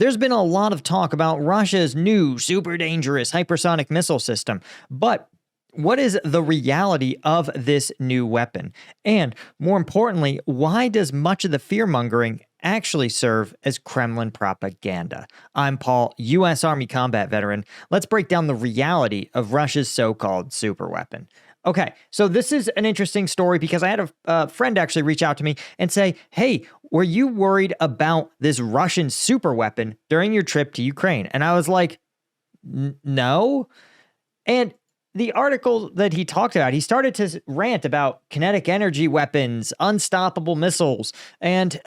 there's been a lot of talk about Russia's new super dangerous hypersonic missile system, but what is the reality of this new weapon? And more importantly, why does much of the fear-mongering actually serve as Kremlin propaganda? I'm Paul, U.S. Army combat veteran. Let's break down the reality of Russia's so-called superweapon. Okay, so this is an interesting story because I had a friend actually reach out to me and say, hey, were you worried about this Russian superweapon during your trip to Ukraine? And I was like, no. And the article that he talked about, he started to rant about kinetic energy weapons, unstoppable missiles, and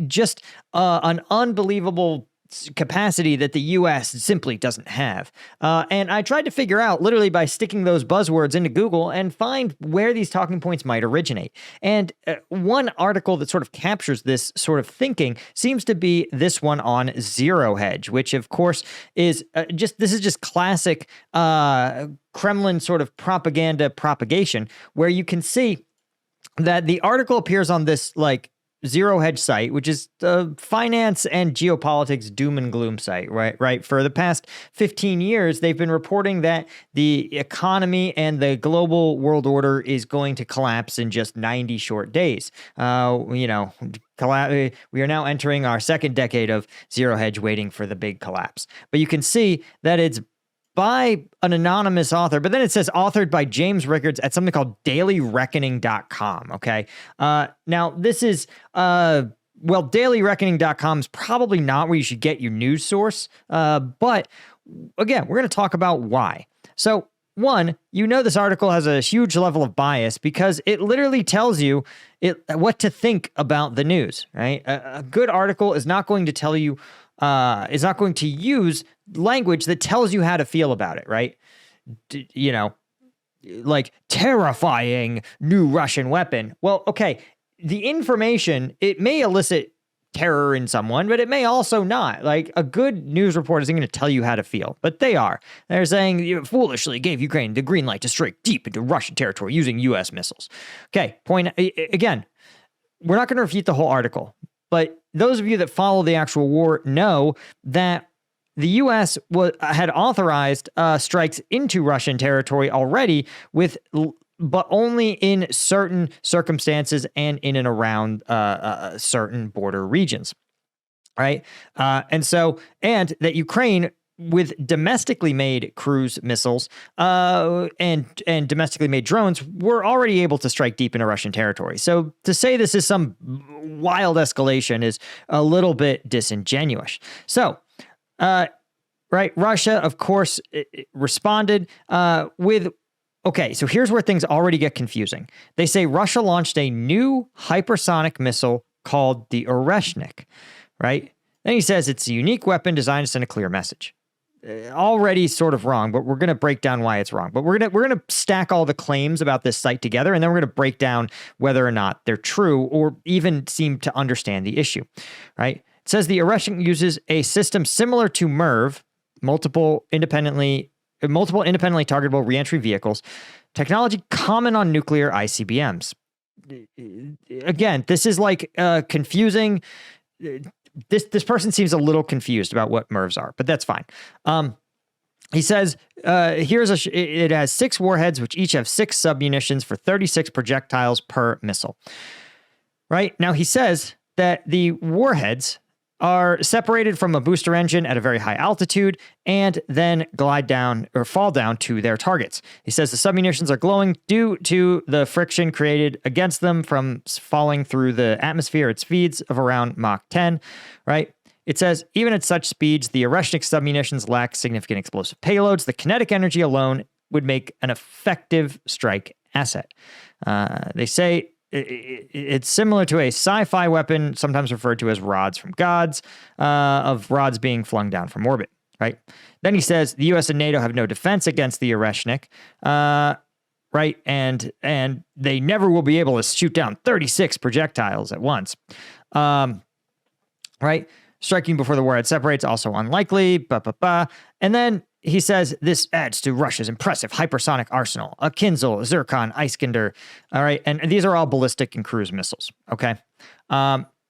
just an unbelievable capacity that the U.S. simply doesn't have. And I tried to figure out, literally by sticking those buzzwords into Google, and find where these talking points might originate. And one article that sort of captures this sort of thinking seems to be this one on Zero Hedge, which of course is this is just classic Kremlin sort of propagation, where you can see that the article appears on this Zero Hedge site, which is the finance and geopolitics doom and gloom site, right? For the past 15 years, they've been reporting that the economy and the global world order is going to collapse in just 90 short days. We are now entering our second decade of Zero Hedge, waiting for the big collapse. But you can see that it's by an anonymous author, but then it says authored by James Rickards at something called dailyreckoning.com, okay? Now, this is, dailyreckoning.com is probably not where you should get your news source, but again, we're going to talk about why. So, one, this article has a huge level of bias because it literally tells you what to think about the news, right? A good article is not going to tell you, is not going to use language that tells you how to feel about it, right? Like terrifying new Russian weapon. Well, okay, the information, it may elicit terror in someone, but it may also not. Like, a good news report isn't going to tell you how to feel, but they're saying you foolishly gave Ukraine the green light to strike deep into Russian territory using U.S. missiles. Okay, point again, we're not going to refute the whole article, but those of you that follow the actual war know that the U.S. had authorized strikes into Russian territory already, but only in certain circumstances and in and around certain border regions, right? And that Ukraine, with domestically made cruise missiles and domestically made drones, were already able to strike deep into Russian territory. So to say this is some wild escalation is a little bit disingenuous. So, right, Russia, of course, responded with, okay, so here's where things already get confusing. They say Russia launched a new hypersonic missile called the Orishnik, right? Then he says it's a unique weapon designed to send a clear message. Already sort of wrong, but we're going to break down why it's wrong. But we're going to stack all the claims about this site together, and then we're going to break down whether or not they're true or even seem to understand the issue, right? It says the Orishnik uses a system similar to MIRV, multiple independently targetable reentry vehicles, technology common on nuclear ICBMs. Again, this is confusing. This person seems a little confused about what MIRVs are, but that's fine. He says, it has 6 warheads, which each have 6 submunitions for 36 projectiles per missile. Right? Now, he says that the warheads are separated from a booster engine at a very high altitude and then glide down or fall down to their targets. He says the submunitions are glowing due to the friction created against them from falling through the atmosphere at speeds of around Mach 10, right? It says, even at such speeds, the Orishnik submunitions lack significant explosive payloads. The kinetic energy alone would make an effective strike asset. They say it's similar to a sci-fi weapon, sometimes referred to as rods from gods, of rods being flung down from orbit, right? Then he says the U.S. and NATO have no defense against the Orishnik, right? And they never will be able to shoot down 36 projectiles at once, right? Striking before the warhead separates, also unlikely, And then he says this adds to Russia's impressive hypersonic arsenal, a Kinzhal, Zircon, Iskander, all right? And these are all ballistic and cruise missiles, okay?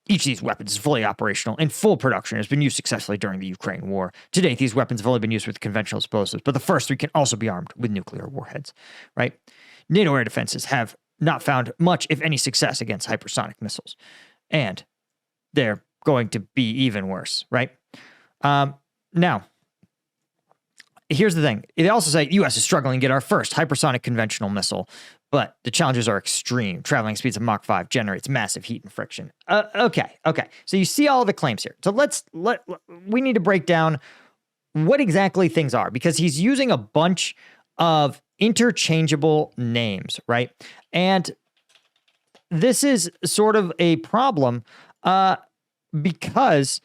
Each of these weapons is fully operational and full production has been used successfully during the Ukraine war. To date, these weapons have only been used with conventional explosives, but the first three can also be armed with nuclear warheads, right? NATO air defenses have not found much, if any, success against hypersonic missiles. And they're going to be even worse, right? Now, here's the thing. They also say U.S. is struggling to get our first hypersonic conventional missile, but the challenges are extreme. Traveling speeds of Mach 5 generates massive heat and friction. Okay. So you see all the claims here. So we need to break down what exactly things are, because he's using a bunch of interchangeable names, right? And this is sort of a problem because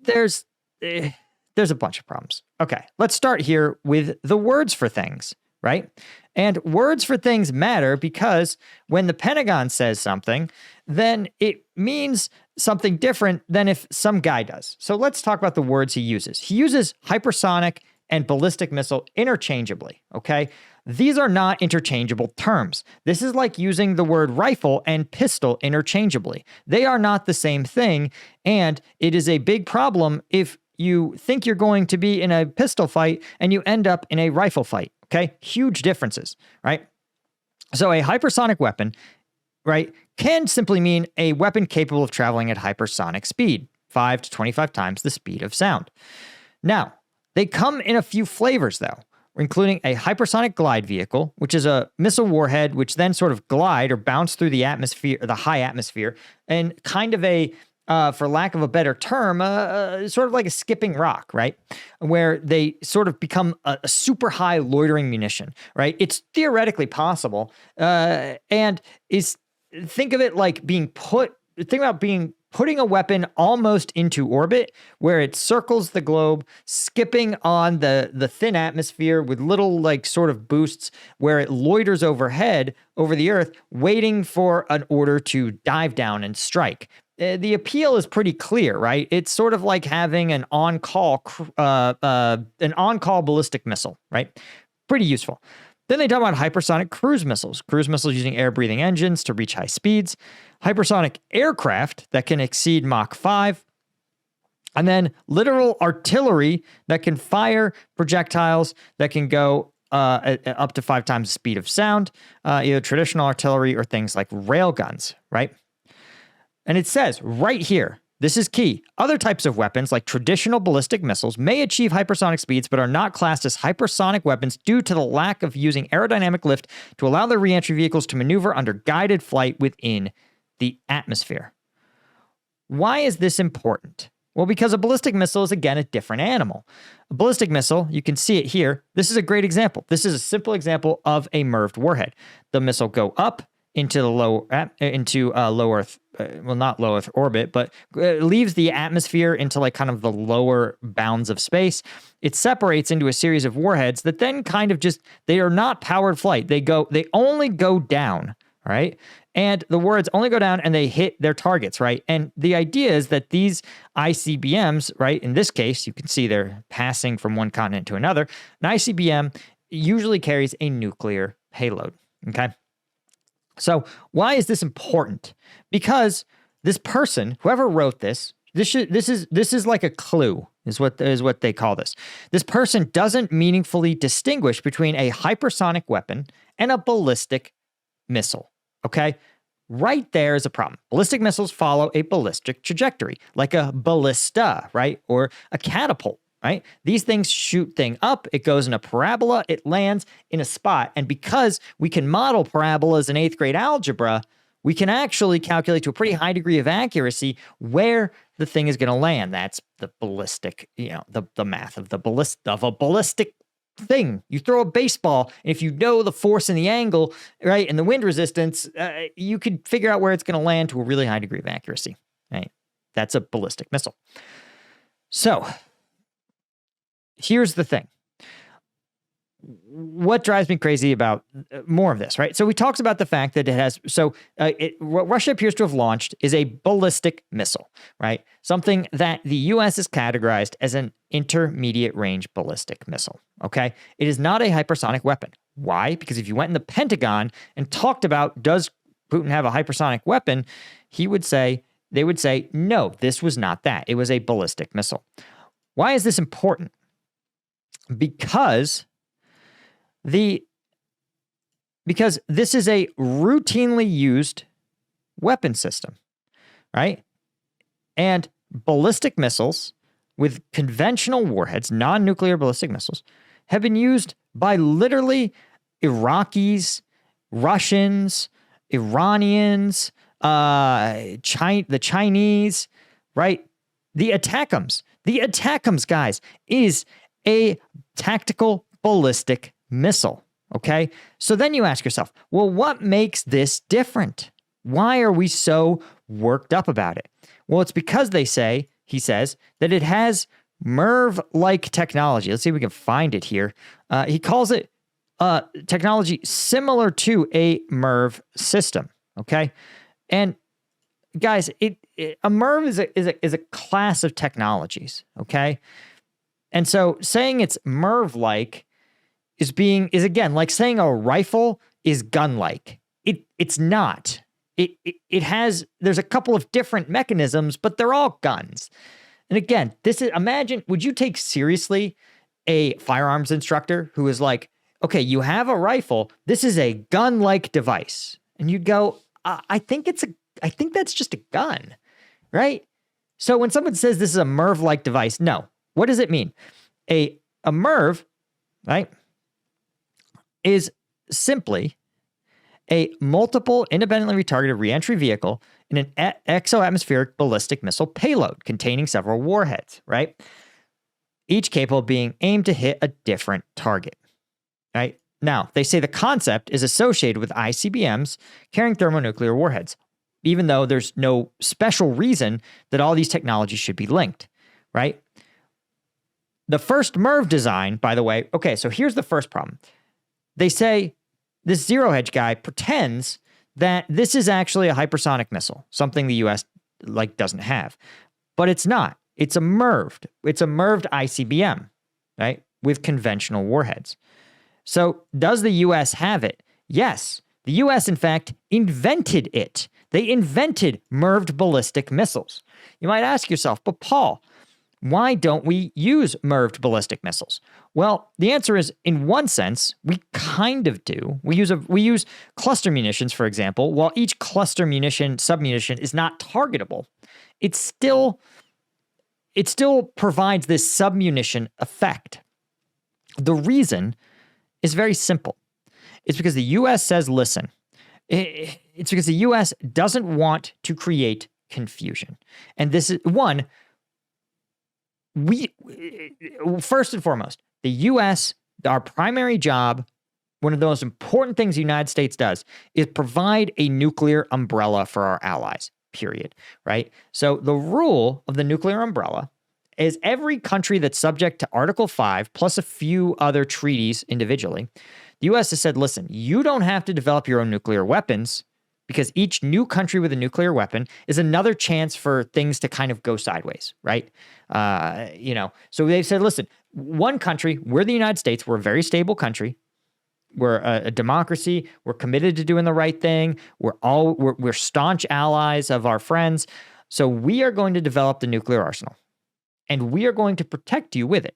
there's a bunch of problems. Okay, let's start here with the words for things, right? And words for things matter because when the Pentagon says something, then it means something different than if some guy does. So let's talk about the words he uses. He uses hypersonic and ballistic missile interchangeably, okay? These are not interchangeable terms. This is like using the word rifle and pistol interchangeably. They are not the same thing, and it is a big problem if you think you're going to be in a pistol fight and you end up in a rifle fight, okay? Huge differences, right? So a hypersonic weapon, right, can simply mean a weapon capable of traveling at hypersonic speed, 5 to 25 times the speed of sound. Now, they come in a few flavors, though, including a hypersonic glide vehicle, which is a missile warhead which then sort of glide or bounce through the atmosphere, or the high atmosphere, and kind of a, for lack of a better term, sort of like a skipping rock, right? Where they sort of become a super high loitering munition, right? It's theoretically possible, and think of it like putting a weapon almost into orbit where it circles the globe, skipping on the thin atmosphere with little like sort of boosts where it loiters overhead over the earth, waiting for an order to dive down and strike. The appeal is pretty clear, right? It's sort of like having an on-call ballistic missile, right? Pretty useful. Then they talk about hypersonic cruise missiles using air-breathing engines to reach high speeds, hypersonic aircraft that can exceed Mach 5, and then literal artillery that can fire projectiles that can go up to 5 times the speed of sound, either traditional artillery or things like railguns, right? And it says right here, this is key. Other types of weapons, like traditional ballistic missiles, may achieve hypersonic speeds but are not classed as hypersonic weapons due to the lack of using aerodynamic lift to allow the reentry vehicles to maneuver under guided flight within the atmosphere. Why is this important? Well, because a ballistic missile is, again, a different animal. A ballistic missile, you can see it here. This is a great example. This is a simple example of a MIRV warhead. The missile go up into the low Earth, not low Earth orbit, but leaves the atmosphere into like kind of the lower bounds of space. It separates into a series of warheads that then kind of they are not powered flight. They only go down, right? And the words only go down and they hit their targets, right? And the idea is that these ICBMs, right, in this case, you can see they're passing from one continent to another. An ICBM usually carries a nuclear payload, okay? So why is this important? Because this person, whoever wrote this is like a clue, is what they call this. This person doesn't meaningfully distinguish between a hypersonic weapon and a ballistic missile. Okay? Right there is a problem. Ballistic missiles follow a ballistic trajectory, like a ballista, right? Or a catapult. Right? These things shoot thing up, it goes in a parabola, it lands in a spot. And because we can model parabolas in 8th grade algebra, we can actually calculate to a pretty high degree of accuracy where the thing is going to land. That's the ballistic, the math of a ballistic thing. You throw a baseball, and if you know the force and the angle, right, and the wind resistance, you could figure out where it's going to land to a really high degree of accuracy. Right? That's a ballistic missile. So here's the thing. What drives me crazy about more of this, right? So we talked about the fact that what Russia appears to have launched is a ballistic missile, right? Something that the U.S. has categorized as an intermediate range ballistic missile, okay? It is not a hypersonic weapon. Why? Because if you went in the Pentagon and talked about, does Putin have a hypersonic weapon, he would say, they would say, no, this was not that. It was a ballistic missile. Why is this important? Because this is a routinely used weapon system, right? And ballistic missiles with conventional warheads, non-nuclear ballistic missiles, have been used by literally Iraqis, Russians, Iranians, the Chinese, right? The ATACMS, guys, is a tactical ballistic missile, okay? So then you ask yourself, well, what makes this different? Why are we so worked up about it? Well, it's because he says, that it has MIRV-like technology. Let's see if we can find it here. He calls it technology similar to a MIRV system, okay? And guys, a MIRV is a class of technologies, okay? And so saying it's MIRV-like is again like saying a rifle is gun-like. It's not. There's a couple of different mechanisms, but they're all guns. And again, would you take seriously a firearms instructor who is like, okay, you have a rifle, this is a gun-like device. And you'd go, I think that's just a gun, right? So when someone says this is a MIRV-like device, no. What does it mean? A MIRV, right, is simply a multiple independently retargeted reentry vehicle in an exoatmospheric ballistic missile payload containing several warheads, right? Each capable of being aimed to hit a different target, right? Now, they say the concept is associated with ICBMs carrying thermonuclear warheads, even though there's no special reason that all these technologies should be linked, right? The first MIRV design, by the way, okay, so here's the first problem. They say this Zero Hedge guy pretends that this is actually a hypersonic missile, something the U.S. doesn't have, but it's not. It's a MIRV. It's a MIRVed ICBM, right, with conventional warheads. So does the U.S. have it? Yes. The U.S., in fact, invented it. They invented MIRVed ballistic missiles. You might ask yourself, but Paul, why don't we use MIRVed ballistic missiles? Well, the answer is, in one sense, we kind of do. We use cluster munitions, for example. While each cluster munition, submunition is not targetable, it still provides this submunition effect. The reason is very simple. It's because the U.S. says, listen, it's because the U.S. doesn't want to create confusion. And this is one, first and foremost, the U.S., our primary job, one of the most important things the United States does is provide a nuclear umbrella for our allies, period, right? So the rule of the nuclear umbrella is every country that's subject to Article 5 plus a few other treaties individually, the U.S. has said, listen, you don't have to develop your own nuclear weapons because each new country with a nuclear weapon is another chance for things to kind of go sideways, right? So they've said, listen, one country, we're the United States, we're a very stable country. We're a democracy. We're committed to doing the right thing. We're staunch allies of our friends. So we are going to develop the nuclear arsenal, and we are going to protect you with it.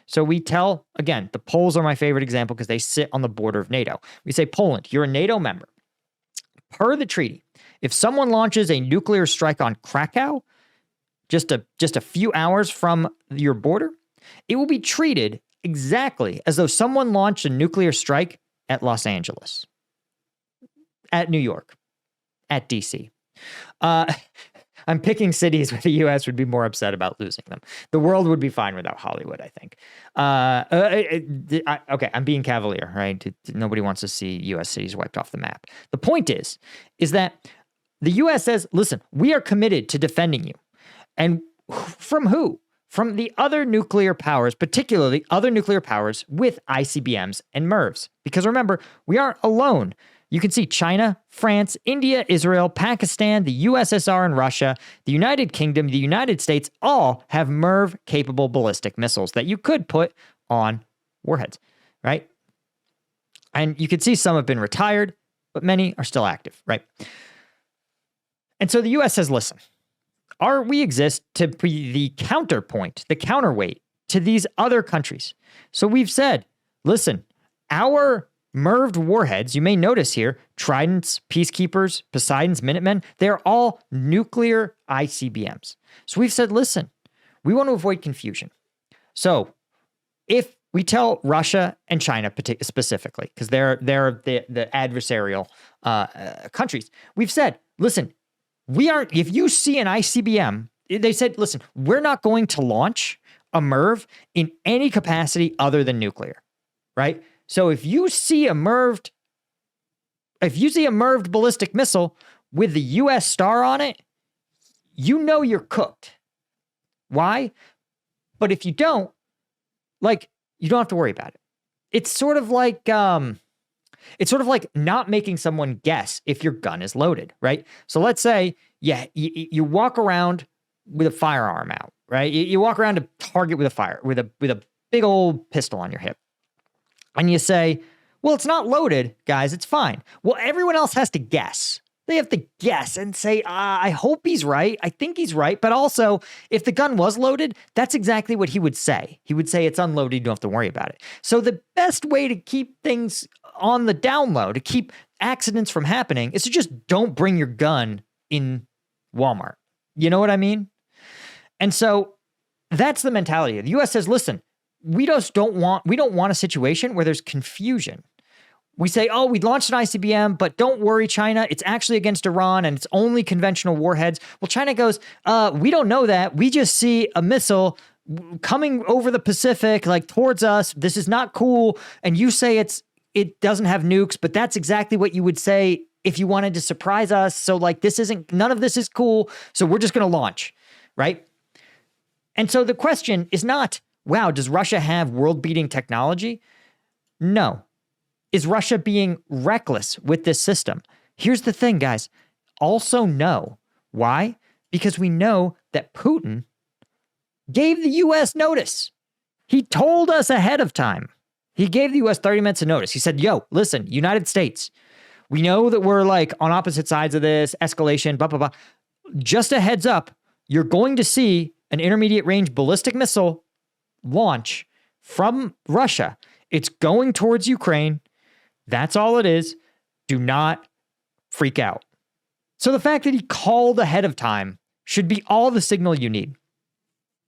So we tell, again, the Poles are my favorite example because they sit on the border of NATO. We say, Poland, you're a NATO member. Per the treaty, if someone launches a nuclear strike on Krakow, just a few hours from your border, it will be treated exactly as though someone launched a nuclear strike at Los Angeles, at New York, at DC. I'm picking cities where the U.S. would be more upset about losing them. The world would be fine without Hollywood, I think. Okay, I'm being cavalier, right? Nobody wants to see U.S. cities wiped off the map. The point is that the U.S. says, listen, we are committed to defending you. And from who? From the other nuclear powers, particularly other nuclear powers with ICBMs and MIRVs. Because remember, we aren't alone. You can see China, France, India, Israel, Pakistan, the USSR and Russia, the United Kingdom, the United States, all have MIRV-capable ballistic missiles that you could put on warheads, right? And you can see some have been retired, but many are still active, right? And so the U.S. says, listen, We exist to be the counterpoint, the counterweight to these other countries. So we've said, listen, our MIRVed warheads, you may notice here, Tridents, Peacekeepers, Poseidons, Minutemen, they're all nuclear ICBMs. So we've said, listen, we want to avoid confusion. So if we tell Russia and China specifically, because they're the adversarial countries, we've said, listen, if you see an ICBM, they said, listen, we're not going to launch a MIRV in any capacity other than nuclear, right? So if you see a MIRVed ballistic missile with the US star on it, you know you're cooked. Why? But if you don't, you don't have to worry about it. It's sort of like not making someone guess if your gun is loaded, right? So let's say, you walk around with a firearm out, right? You walk around to target with a big old pistol on your hip. And you say, well, it's not loaded, guys. It's fine. Well, everyone else has to guess. They have to guess and say, I hope he's right. I think he's right. But also, if the gun was loaded, that's exactly what he would say. He would say it's unloaded. You don't have to worry about it. So the best way to keep things on the down low, to keep accidents from happening, is to just don't bring your gun in Walmart. You know what I mean? And so that's the mentality. The U.S. says, listen, we don't want a situation where there's confusion. We say, we launched an ICBM, but don't worry, China, it's actually against Iran and it's only conventional warheads. Well, China goes, we don't know that. We just see a missile coming over the Pacific, towards us. This is not cool. And you say it doesn't have nukes, but that's exactly what you would say if you wanted to surprise us. So none of this is cool. So we're just going to launch, right? And so the question is not, wow, does Russia have world-beating technology? No. Is Russia being reckless with this system? Here's the thing, guys. Also no. Why? Because we know that Putin gave the U.S. notice. He told us ahead of time. He gave the U.S. 30 minutes of notice. He said, listen, United States, we know that we're on opposite sides of this, escalation, blah, blah, blah. Just a heads up, you're going to see an intermediate range ballistic missile launch from Russia. It's going towards Ukraine. That's all it is. Do not freak out. So the fact that he called ahead of time should be all the signal you need.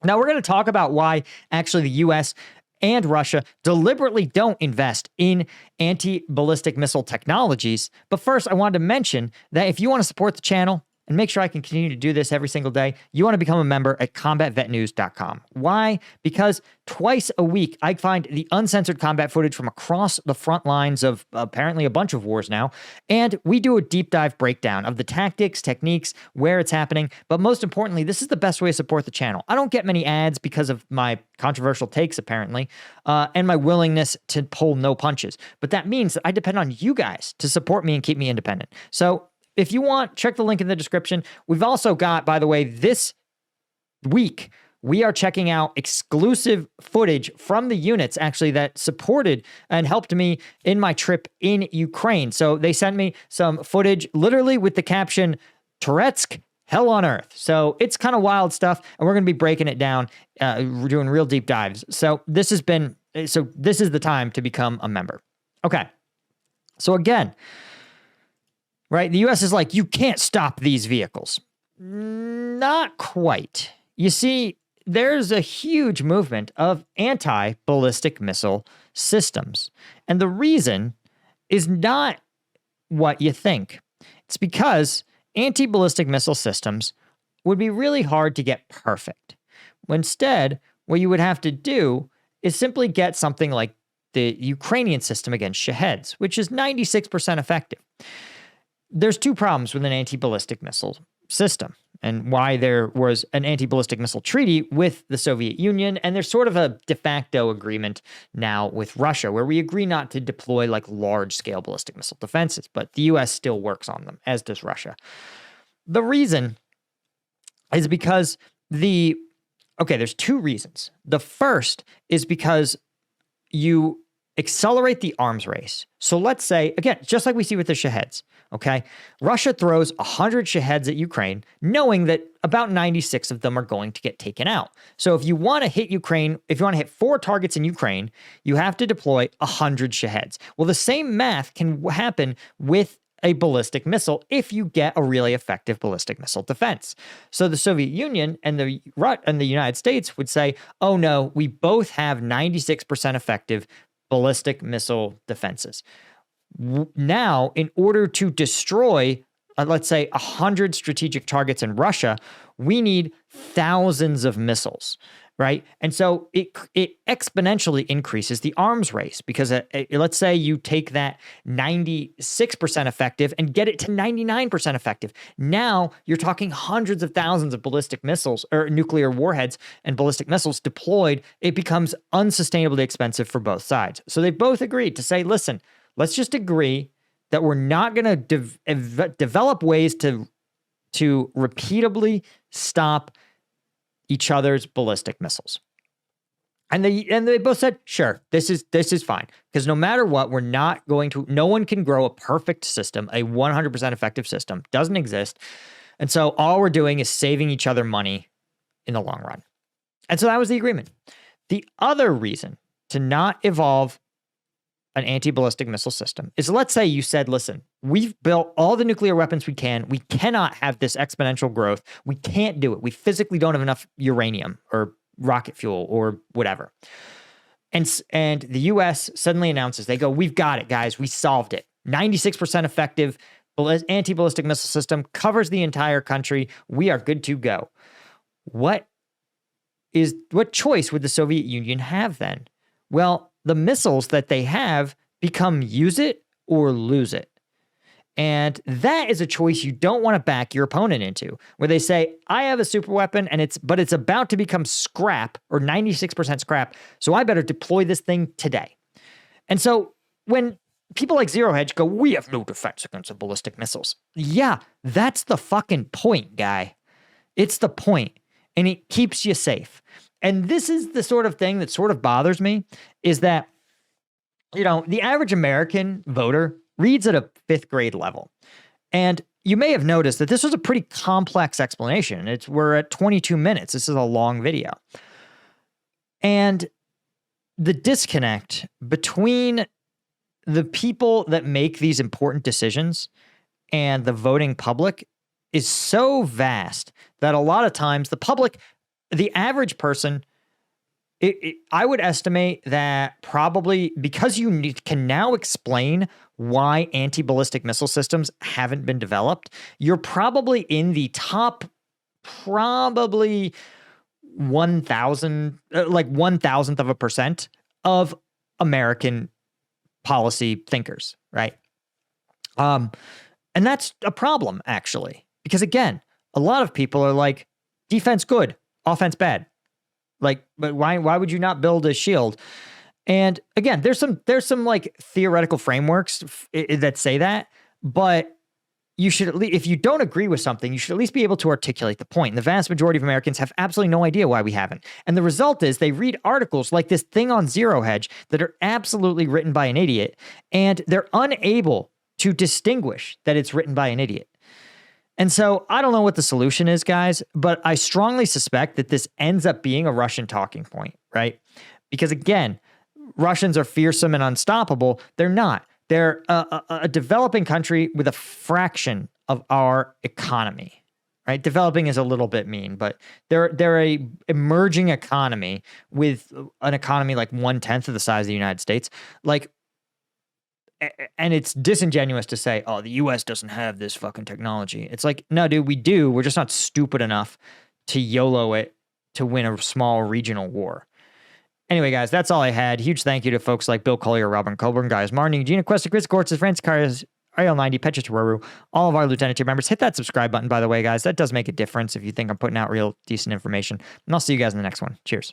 Now we're going to talk about why actually the US and Russia deliberately don't invest in anti-ballistic missile technologies. But first, I wanted to mention that if you want to support the channel and make sure I can continue to do this every single day, you want to become a member at combatvetnews.com. Why? Because twice a week, I find the uncensored combat footage from across the front lines of apparently a bunch of wars now, and we do a deep dive breakdown of the tactics, techniques, where it's happening, but most importantly, this is the best way to support the channel. I don't get many ads because of my controversial takes, apparently, and my willingness to pull no punches, but that means that I depend on you guys to support me and keep me independent. So if you want, check the link in the description. We've also got, by the way, this week, we are checking out exclusive footage from the units actually that supported and helped me in my trip in Ukraine. So they sent me some footage literally with the caption, Touretsk, hell on earth. So it's kind of wild stuff, and we're going to be breaking it down. We're doing real deep dives. So this is the time to become a member. Okay. So again, right? The U.S. is like, you can't stop these vehicles. Not quite. You see, there's a huge movement of anti-ballistic missile systems. And the reason is not what you think. It's because anti-ballistic missile systems would be really hard to get perfect. Instead, what you would have to do is simply get something like the Ukrainian system against Shaheds, which is 96% effective. There's two problems with an anti-ballistic missile system and why there was an anti-ballistic missile treaty with the Soviet Union. And there's sort of a de facto agreement now with Russia where we agree not to deploy large-scale ballistic missile defenses, but the U.S. still works on them, as does Russia. The reason is because there's two reasons. The first is because you accelerate the arms race. So let's say, again, just like we see with the Shaheds, okay? Russia throws 100 Shaheds at Ukraine, knowing that about 96 of them are going to get taken out. So if you want to hit Ukraine, if you want to hit 4 targets in Ukraine, you have to deploy 100 Shaheds. Well, the same math can happen with a ballistic missile if you get a really effective ballistic missile defense. So the Soviet Union and the United States would say, oh no, we both have 96% effective ballistic missile defenses. Now, in order to destroy, let's say, 100 strategic targets in Russia, we need thousands of missiles, right? And so it exponentially increases the arms race because let's say you take that 96% effective and get it to 99% effective. Now you're talking hundreds of thousands of ballistic missiles or nuclear warheads and ballistic missiles deployed. It becomes unsustainably expensive for both sides. So they both agreed to say, listen, let's just agree that we're not going to develop ways to repeatably stop each other's ballistic missiles. And they both said, sure, this is fine. Because no matter what, we're not going to, no one can grow a perfect system, a 100% effective system. Doesn't exist. And so all we're doing is saving each other money in the long run. And so that was the agreement. The other reason to not evolve an anti-ballistic missile system is, let's say you said, listen, we've built all the nuclear weapons we can. We cannot have this exponential growth. We can't do it. We physically don't have enough uranium or rocket fuel or whatever. And the US suddenly announces, they go, we've got it, guys. We solved it. 96% effective anti-ballistic missile system, covers the entire country. We are good to go. What choice would the Soviet Union have then? Well, the missiles that they have become use it or lose it. And that is a choice you don't want to back your opponent into, where they say, I have a super weapon but it's about to become scrap or 96% scrap. So I better deploy this thing today. And so when people like Zero Hedge go, we have no defense against the ballistic missiles. Yeah, that's the fucking point, guy. It's the point, and it keeps you safe. And this is the sort of thing that sort of bothers me, is that, the average American voter reads at a 5th grade level. And you may have noticed that this was a pretty complex explanation. We're at 22 minutes. This is a long video. And the disconnect between the people that make these important decisions and the voting public is so vast that a lot of times the public, the average person, I would estimate that probably because you can now explain why anti-ballistic missile systems haven't been developed, you're probably in the top probably 1,000, like 1,000th of a percent of American policy thinkers, right? And that's a problem, actually, because again, a lot of people are like, defense good, offense bad. Like, but why would you not build a shield? And again, there's some like theoretical frameworks that say that, but you should at least, if you don't agree with something, you should at least be able to articulate the point. And the vast majority of Americans have absolutely no idea why we haven't. And the result is they read articles like this thing on Zero Hedge that are absolutely written by an idiot, and they're unable to distinguish that it's written by an idiot. And so I don't know what the solution is, guys, but I strongly suspect that this ends up being a Russian talking point, right? Because again, Russians are fearsome and unstoppable. They're not. They're a developing country with a fraction of our economy, right? Developing is a little bit mean, but they're a emerging economy with an economy like 1/10 of the size of the United States. And it's disingenuous to say, oh, the US doesn't have this fucking technology. It's like, no, dude, we do. We're just not stupid enough to YOLO it to win a small regional war. Anyway, guys, that's all I had. Huge thank you to folks like Bill Collier, Robin Colburn, Guys Marning, Gina Questa, Chris Gortz, Francis Carias, Ariel90, Petra Teruru, all of our Lieutenant tier members. Hit that subscribe button, by the way, guys. That does make a difference if you think I'm putting out real decent information. And I'll see you guys in the next one. Cheers.